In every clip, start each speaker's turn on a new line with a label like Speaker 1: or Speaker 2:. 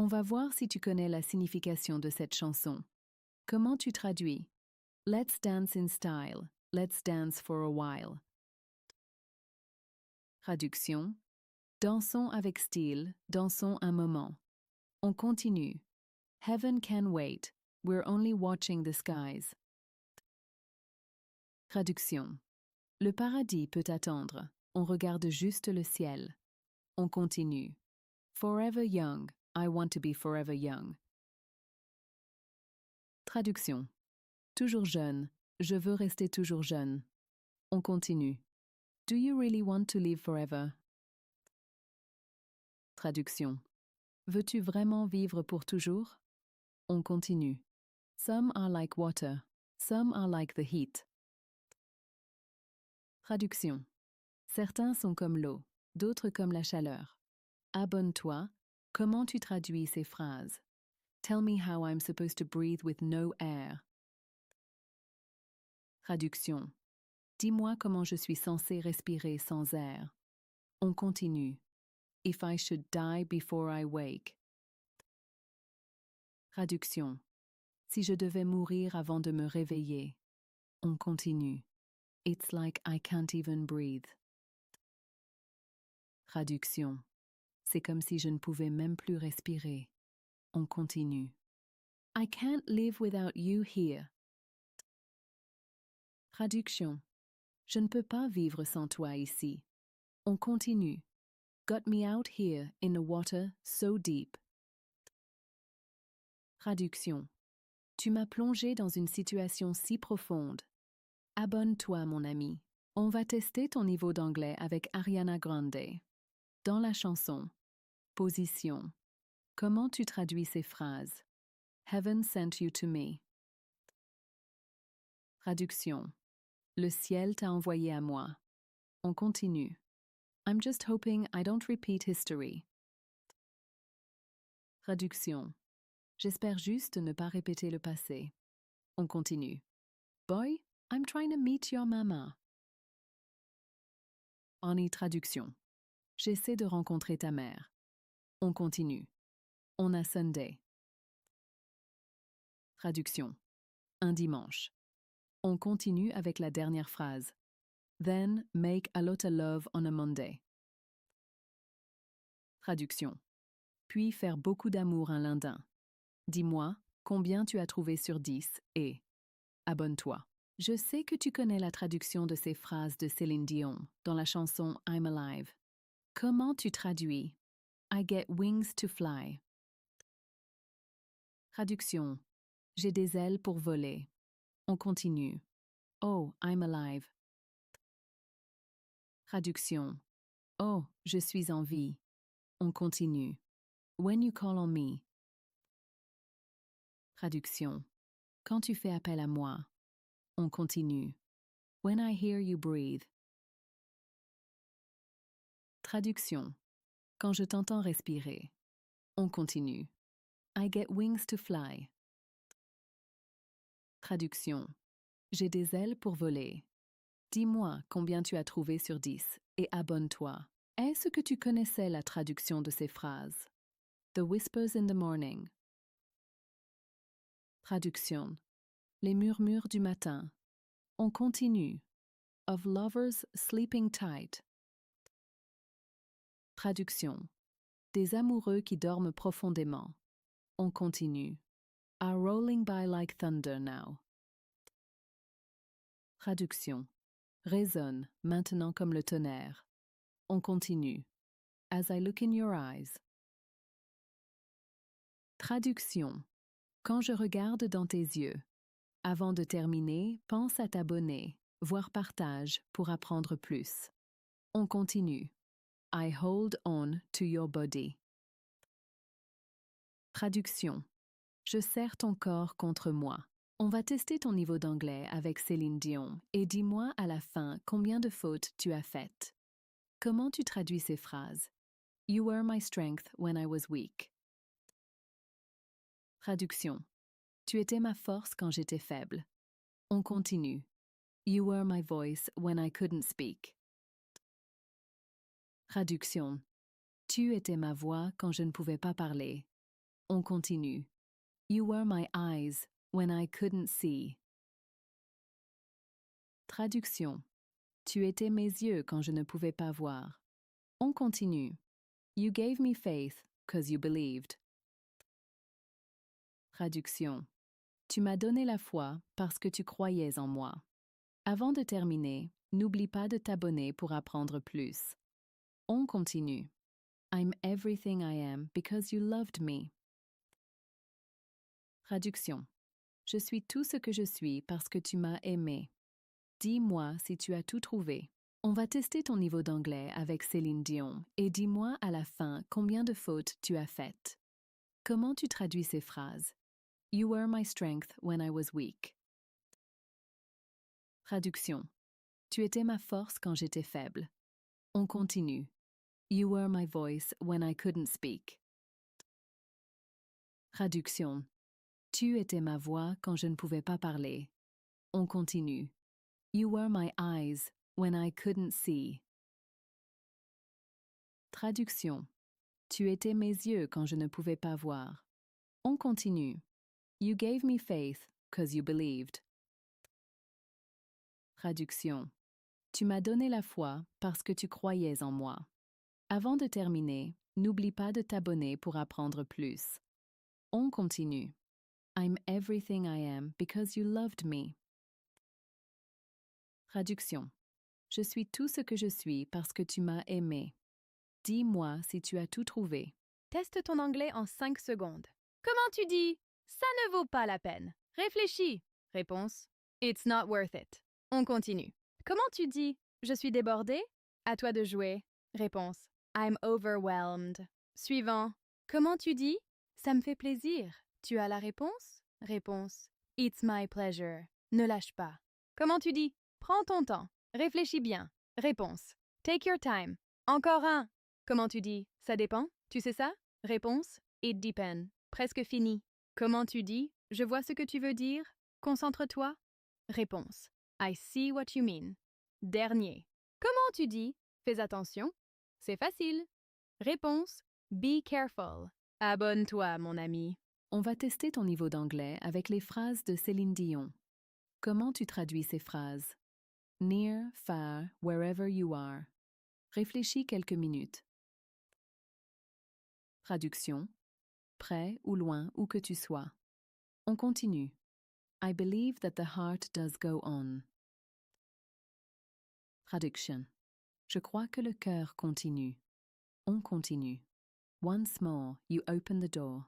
Speaker 1: On va voir si tu connais la signification de cette chanson. Comment tu traduis? Let's dance in style. Let's dance for a while. Traduction. Dansons avec style, dansons un moment. On continue. Heaven can wait. We're only watching the skies. Traduction. Le paradis peut attendre. On regarde juste le ciel. On continue. Forever young. I want to be forever young. Traduction. Toujours jeune. Je veux rester toujours jeune. On continue. Do you really want to live forever? Traduction. Veux-tu vraiment vivre pour toujours? On continue. Some are like water. Some are like the heat. Traduction. Certains sont comme l'eau, d'autres comme la chaleur. Abonne-toi. Comment tu traduis ces phrases? Tell me how I'm supposed to breathe with no air. Traduction. Dis-moi comment je suis censé respirer sans air. On continue. If I should die before I wake. Traduction. Si je devais mourir avant de me réveiller. On continue. It's like I can't even breathe. Traduction. C'est comme si je ne pouvais même plus respirer. On continue. I can't live without you here. Traduction. Je ne peux pas vivre sans toi ici. On continue. Got me out here in the water so deep. Traduction. Tu m'as plongé dans une situation si profonde. Abonne-toi, mon ami. On va tester ton niveau d'anglais avec Ariana Grande. Dans la chanson. Position. Comment tu traduis ces phrases? Heaven sent you to me. Traduction. Le ciel t'a envoyé à moi. On continue. I'm just hoping I don't repeat history. Traduction. J'espère juste ne pas répéter le passé. On continue. Boy, I'm trying to meet your mama. Annie traduction. J'essaie de rencontrer ta mère. On continue. On a Sunday. Traduction. Un dimanche. On continue avec la dernière phrase. Then make a lot of love on a Monday. Traduction. Puis faire beaucoup d'amour un lundi. Dis-moi combien tu as trouvé sur 10 et abonne-toi. Je sais que tu connais la traduction de ces phrases de Céline Dion dans la chanson I'm Alive. Comment tu traduis? I get wings to fly. Traduction. J'ai des ailes pour voler. On continue. Oh, I'm alive. Traduction. Oh, je suis en vie. On continue. When you call on me. Traduction. Quand tu fais appel à moi. On continue. When I hear you breathe. Traduction. Quand je t'entends respirer. On continue. I get wings to fly. Traduction. J'ai des ailes pour voler. Dis-moi combien tu as trouvé sur 10 et abonne-toi. Est-ce que tu connaissais la traduction de ces phrases? The whispers in the morning. Traduction. Les murmures du matin. On continue. Of lovers sleeping tight. Traduction. Des amoureux qui dorment profondément. On continue. Are rolling by like thunder now. Traduction. Résonne maintenant comme le tonnerre. On continue. As I look in your eyes. Traduction. Quand je regarde dans tes yeux. Avant de terminer, pense à t'abonner, voire partage pour apprendre plus. On continue. I hold on to your body. Traduction. Je serre ton corps contre moi. On va tester ton niveau d'anglais avec Céline Dion et dis-moi à la fin combien de fautes tu as faites. Comment tu traduis ces phrases? You were my strength when I was weak. Traduction. Tu étais ma force quand j'étais faible. On continue. You were my voice when I couldn't speak. Traduction. Tu étais ma voix quand je ne pouvais pas parler. On continue. You were my eyes when I couldn't see. Traduction. Tu étais mes yeux quand je ne pouvais pas voir. On continue. You gave me faith 'cause you believed. Traduction. Tu m'as donné la foi parce que tu croyais en moi. Avant de terminer, n'oublie pas de t'abonner pour apprendre plus. On continue. I'm everything I am because you loved me. Traduction. Je suis tout ce que je suis parce que tu m'as aimé. Dis-moi si tu as tout trouvé. On va tester ton niveau d'anglais avec Céline Dion et dis-moi à la fin combien de fautes tu as faites. Comment tu traduis ces phrases? You were my strength when I was weak. Traduction. Tu étais ma force quand j'étais faible. On continue. You were my voice when I couldn't speak. Traduction. Tu étais ma voix quand je ne pouvais pas parler. On continue. You were my eyes when I couldn't see. Traduction. Tu étais mes yeux quand je ne pouvais pas voir. On continue. You gave me faith 'cause you believed. Traduction. Tu m'as donné la foi parce que tu croyais en moi. Avant de terminer, n'oublie pas de t'abonner pour apprendre plus. On continue. I'm everything I am because you loved me. Traduction. Je suis tout ce que je suis parce que tu m'as aimé. Dis-moi si tu as tout trouvé.
Speaker 2: Teste ton anglais en 5 secondes. Comment tu dis « ça ne vaut pas la peine ». Réfléchis. Réponse « it's not worth it ». On continue. Comment tu dis « je suis débordé ». À toi de jouer. Réponse « I'm overwhelmed ». Suivant. Comment tu dis « ça me fait plaisir ». Tu as la réponse? Réponse « it's my pleasure ». Ne lâche pas. Comment tu dis « prends ton temps ». Réfléchis bien. Réponse « take your time ». Encore un. Comment tu dis « ça dépend ». Tu sais ça? Réponse « it depends ». Presque fini. Comment tu dis « je vois ce que tu veux dire ». Concentre-toi. Réponse « I see what you mean ». Dernier. Comment tu dis « fais attention ». C'est facile. Réponse « be careful ». Abonne-toi, mon ami.
Speaker 1: On va tester ton niveau d'anglais avec les phrases de Céline Dion. Comment tu traduis ces phrases? Near, far, wherever you are. Réfléchis quelques minutes. Traduction. Près ou loin, où que tu sois. On continue. I believe that the heart does go on. Traduction. Je crois que le cœur continue. On continue. Once more, you open the door.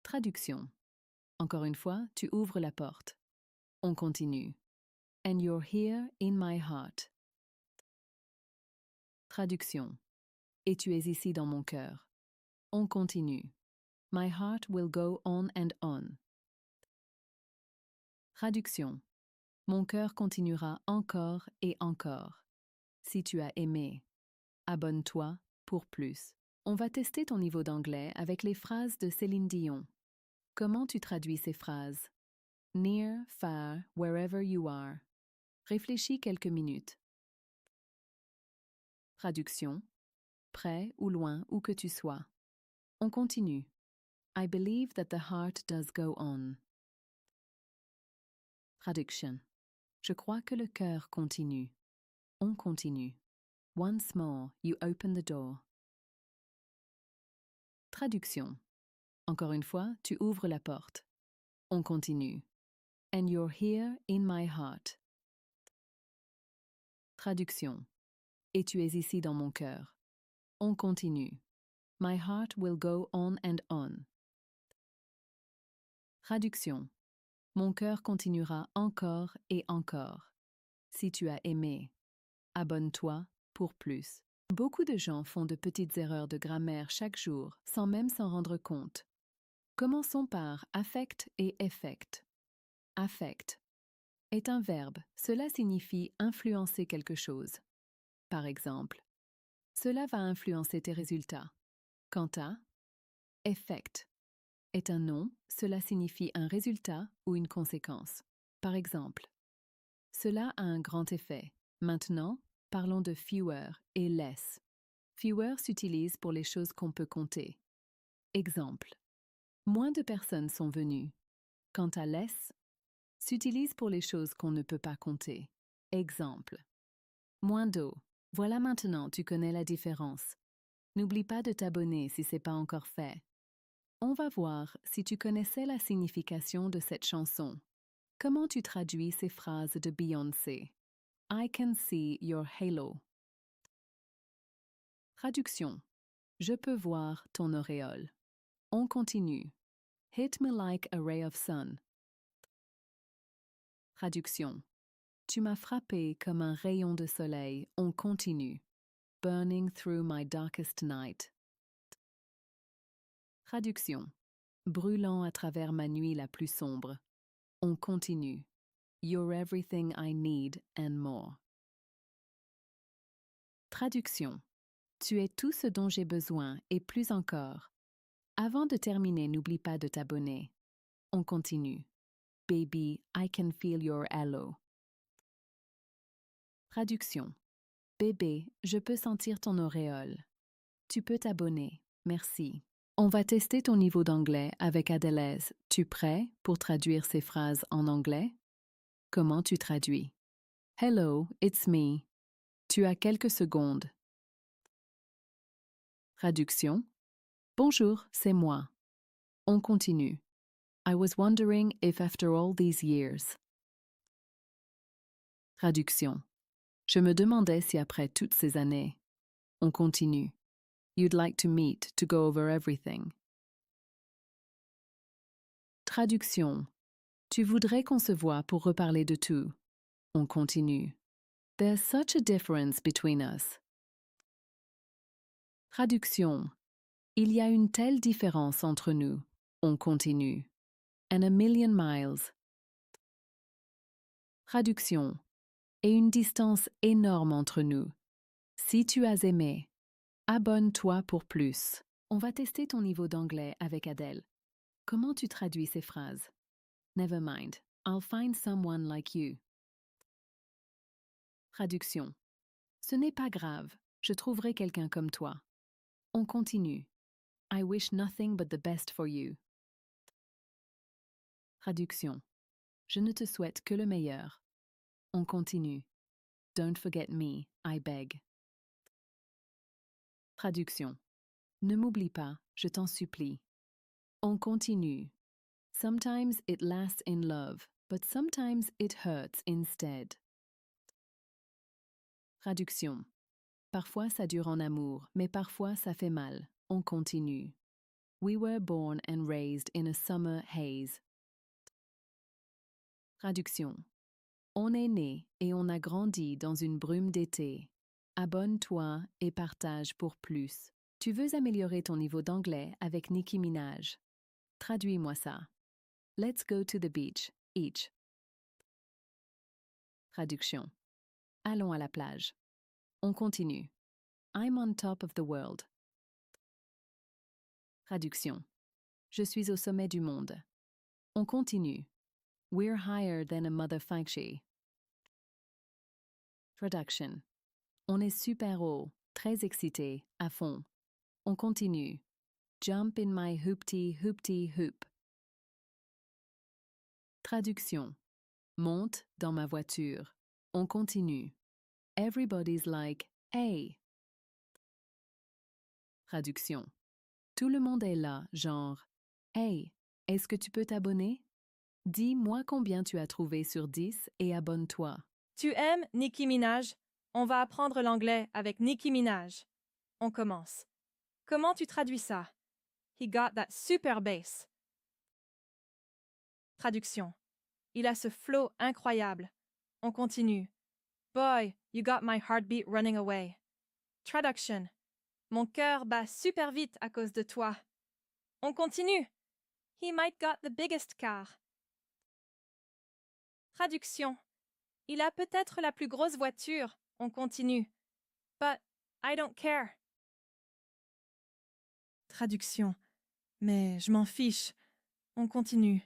Speaker 1: Traduction. Encore une fois, tu ouvres la porte. On continue. And you're here in my heart. Traduction. Et tu es ici dans mon cœur. On continue. My heart will go on and on. Traduction. Mon cœur continuera encore et encore. Si tu as aimé, abonne-toi pour plus. On va tester ton niveau d'anglais avec les phrases de Céline Dion. Comment tu traduis ces phrases? Near, far, wherever you are. Réfléchis quelques minutes. Traduction. Près ou loin, où que tu sois. On continue. I believe that the heart does go on. Traduction. Je crois que le cœur continue. On continue. Once more, you open the door. Traduction. Encore une fois, tu ouvres la porte. On continue. And you're here in my heart. Traduction. Et tu es ici dans mon cœur. On continue. My heart will go on and on. Traduction. Mon cœur continuera encore et encore. Si tu as aimé, abonne-toi pour plus. Beaucoup de gens font de petites erreurs de grammaire chaque jour sans même s'en rendre compte. Commençons par affect et effect. Affect est un verbe. Cela signifie influencer quelque chose. Par exemple, cela va influencer tes résultats. Quant à effect est un nom, cela signifie un résultat ou une conséquence. Par exemple, cela a un grand effet. Maintenant, parlons de fewer et less. Fewer s'utilise pour les choses qu'on peut compter. Exemple. Moins de personnes sont venues. Quant à less, s'utilise pour les choses qu'on ne peut pas compter. Exemple. Moins d'eau. Voilà maintenant, tu connais la différence. N'oublie pas de t'abonner si c'est pas encore fait. On va voir si tu connaissais la signification de cette chanson. Comment tu traduis ces phrases de Beyoncé? I can see your halo. Traduction. Je peux voir ton auréole. On continue. Hit me like a ray of sun. Traduction. Tu m'as frappé comme un rayon de soleil. On continue. Burning through my darkest night. Traduction. Brûlant à travers ma nuit la plus sombre. On continue. You're everything I need and more. Traduction. Tu es tout ce dont j'ai besoin et plus encore. Avant de terminer, n'oublie pas de t'abonner. On continue. Baby, I can feel your halo. Traduction. Bébé, je peux sentir ton auréole. Tu peux t'abonner. Merci. On va tester ton niveau d'anglais avec Adelaize. Tu prêt pour traduire ces phrases en anglais? Comment tu traduis? Hello, it's me. Tu as quelques secondes. Traduction. Bonjour, c'est moi. On continue. I was wondering if after all these years. Traduction. Je me demandais si après toutes ces années. On continue. You'd like to meet to go over everything. Traduction. Tu voudrais qu'on se voie pour reparler de tout. On continue. There's such a difference between us. Traduction. Il y a une telle différence entre nous. On continue. And a million miles. Traduction. Et une distance énorme entre nous. Si tu as aimé, abonne-toi pour plus. On va tester ton niveau d'anglais avec Adèle. Comment tu traduis ces phrases? Never mind, I'll find someone like you. Traduction. Ce n'est pas grave, je trouverai quelqu'un comme toi. On continue. I wish nothing but the best for you. Traduction. Je ne te souhaite que le meilleur. On continue. Don't forget me, I beg. Traduction. Ne m'oublie pas, je t'en supplie. On continue. Sometimes it lasts in love, but sometimes it hurts instead. Traduction. Parfois ça dure en amour, mais parfois ça fait mal. On continue. We were born and raised in a summer haze. Traduction. On est né et on a grandi dans une brume d'été. Abonne-toi et partage pour plus. Tu veux améliorer ton niveau d'anglais avec Nicki Minaj. Traduis-moi ça. Let's go to the beach, each. Traduction. Allons à la plage. On continue. I'm on top of the world. Traduction. Je suis au sommet du monde. On continue. We're higher than a motherfucker. Traduction. On est super haut, très excité, à fond. On continue. Jump in my hoopty hoopty hoop. Traduction. Monte dans ma voiture. On continue. Everybody's like, hey. Traduction. Tout le monde est là, genre, hey, est-ce que tu peux t'abonner? Dis-moi combien tu as trouvé sur 10 et abonne-toi.
Speaker 2: Tu aimes Nicki Minaj? On va apprendre l'anglais avec Nicki Minaj. On commence. Comment tu traduis ça? He got that super bass. Traduction. Il a ce flow incroyable. On continue. Boy, you got my heartbeat running away. Traduction. Mon cœur bat super vite à cause de toi. On continue. He might got the biggest car. Traduction. Il a peut-être la plus grosse voiture. On continue. But I don't care. Traduction. Mais je m'en fiche. On continue.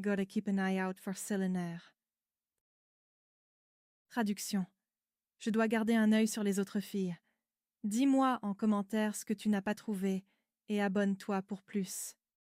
Speaker 2: Gotta keep an eye out for Cylinder. Traduction. Je dois garder un œil sur les autres filles. Dis-moi en commentaire ce que tu n'as pas trouvé
Speaker 3: et abonne-toi pour plus.